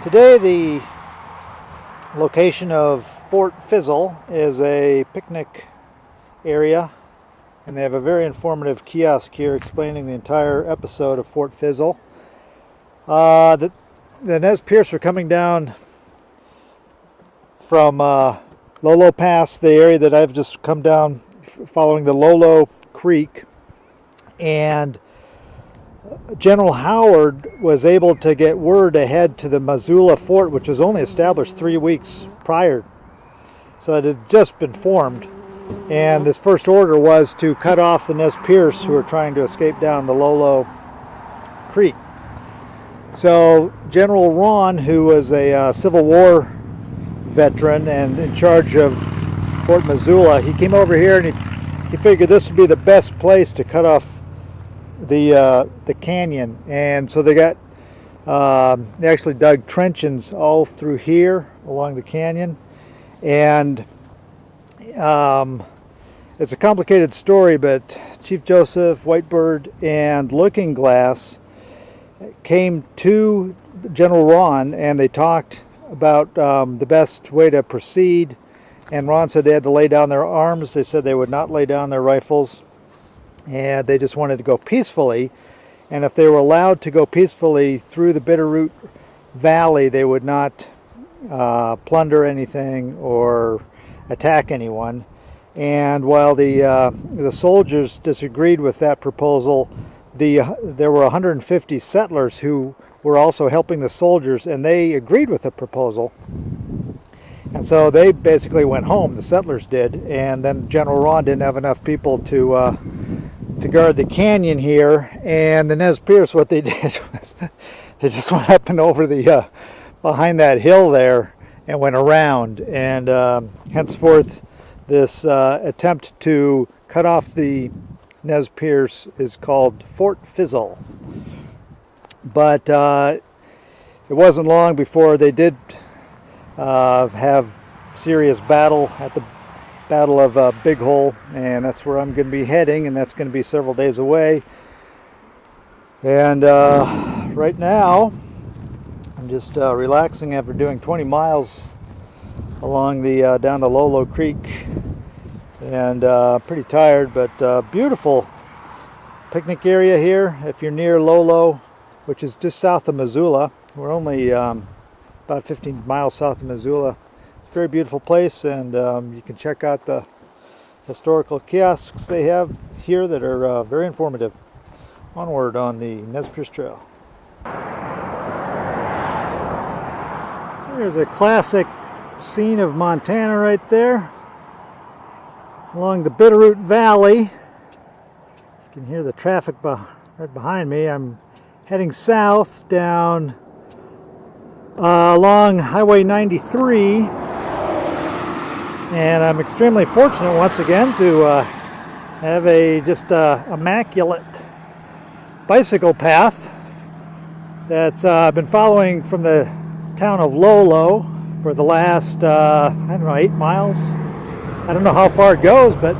Today the location of Fort Fizzle is a picnic area, and they have a very informative kiosk here explaining the entire episode of Fort Fizzle. The Nez Perce are coming down from Lolo Pass, the area that I've just come down following the Lolo Creek, and General Howard was able to get word ahead to the Missoula Fort, which was only established 3 weeks prior. So it had just been formed. And his first order was to cut off the Nez Perce who were trying to escape down the Lolo Creek. So General Ron, who was a Civil War veteran and in charge of Fort Missoula, he came over here and he figured this would be the best place to cut off the canyon. And so they actually dug trenches all through here along the canyon, and it's a complicated story, but Chief Joseph, Whitebird, and Looking Glass came to General Ron and they talked about the best way to proceed, and Ron said they had to lay down their arms. They said they would not lay down their rifles, and they just wanted to go peacefully, and if they were allowed to go peacefully through the Bitterroot Valley, they would not plunder anything or attack anyone. And while the soldiers disagreed with that proposal, there were 150 settlers who were also helping the soldiers, and they agreed with the proposal. And so they basically went home, the settlers did, and then General Ron didn't have enough people to guard the canyon here. And the Nez Perce, what they did was they just went up and over the behind that hill there and went around, and henceforth this attempt to cut off the Nez Perce is called Fort Fizzle. But it wasn't long before they did have serious battle at the Battle of Big Hole, and that's where I'm going to be heading, and that's going to be several days away. And right now I'm just relaxing after doing 20 miles along the down the Lolo Creek, and pretty tired, but beautiful picnic area here if you're near Lolo, which is just south of Missoula. We're only about 15 miles south of Missoula. Very beautiful place, and you can check out the historical kiosks they have here that are very informative. Onward on the Nez Perce Trail. There's a classic scene of Montana right there along the Bitterroot Valley. You can hear the traffic right behind me. I'm heading south down along Highway 93. And I'm extremely fortunate once again to have a just immaculate bicycle path that's been following from the town of Lolo for the last, I don't know, 8 miles. I don't know how far it goes, but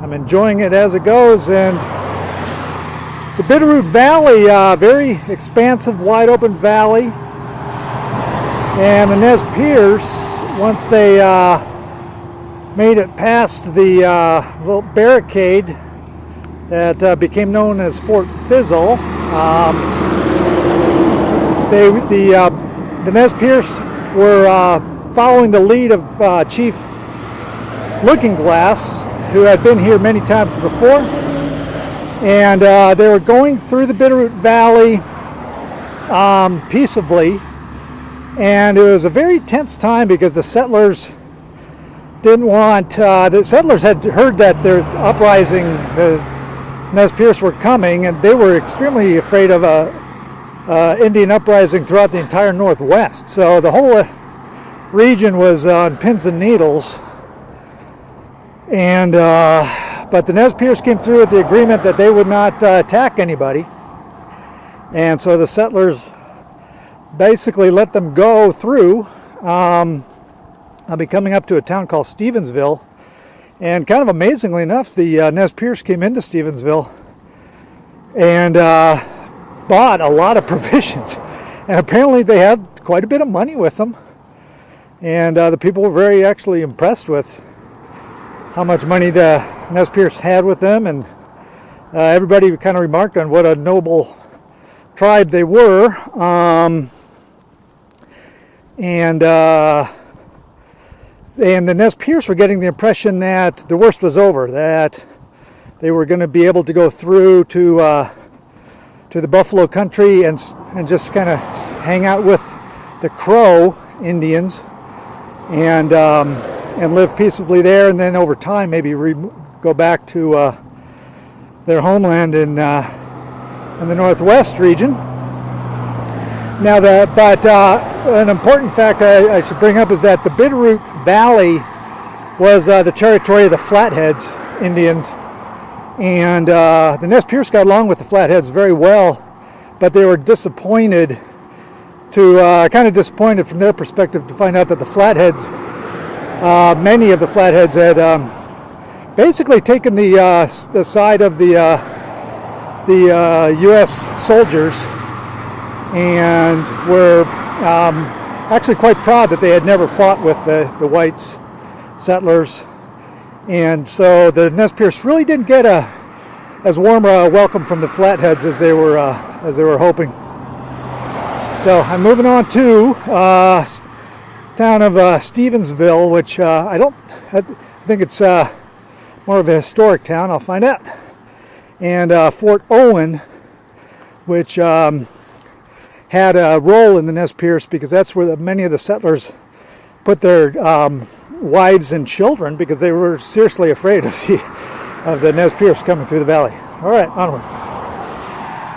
I'm enjoying it as it goes. And the Bitterroot Valley, very expansive, wide open valley. And the Nez Perce, once they made it past the little barricade that became known as Fort Fizzle, the Nez Perce were following the lead of Chief Looking Glass, who had been here many times before, and they were going through the Bitterroot Valley peaceably, and it was a very tense time because the settlers didn't want, the settlers had heard that their uprising, the Nez Perce were coming, and they were extremely afraid of a Indian uprising throughout the entire Northwest. So the whole region was on pins and needles. And but the Nez Perce came through with the agreement that they would not attack anybody, and so the settlers basically let them go through. I'll be coming up to a town called Stevensville, and kind of amazingly enough, the Nez Perce came into Stevensville and bought a lot of provisions. And apparently they had quite a bit of money with them. And the people were very actually impressed with how much money the Nez Perce had with them. And everybody kind of remarked on what a noble tribe they were. And the Nez Perce were getting the impression that the worst was over, that they were going to be able to go through to the buffalo country and just kind of hang out with the Crow Indians and live peaceably there, and then over time maybe go back to their homeland in the Northwest region. Now, an important fact I should bring up is that the Bitterroot Valley was the territory of the Flatheads Indians, and the Nez Perce got along with the Flatheads very well, but they were disappointed kind of disappointed from their perspective to find out that the Flatheads, many of the Flatheads had basically taken the side of the U.S. soldiers, and were actually quite proud that they had never fought with the whites settlers. And so the Nez Perce really didn't get as warm a welcome from the Flatheads as they were hoping. So I'm moving on to town of Stevensville, which I think it's more of a historic town. I'll find out. And Fort Owen, which had a role in the Nez Perce because that's where many of the settlers put their wives and children, because they were seriously afraid of the Nez Perce coming through the valley. All right, onward.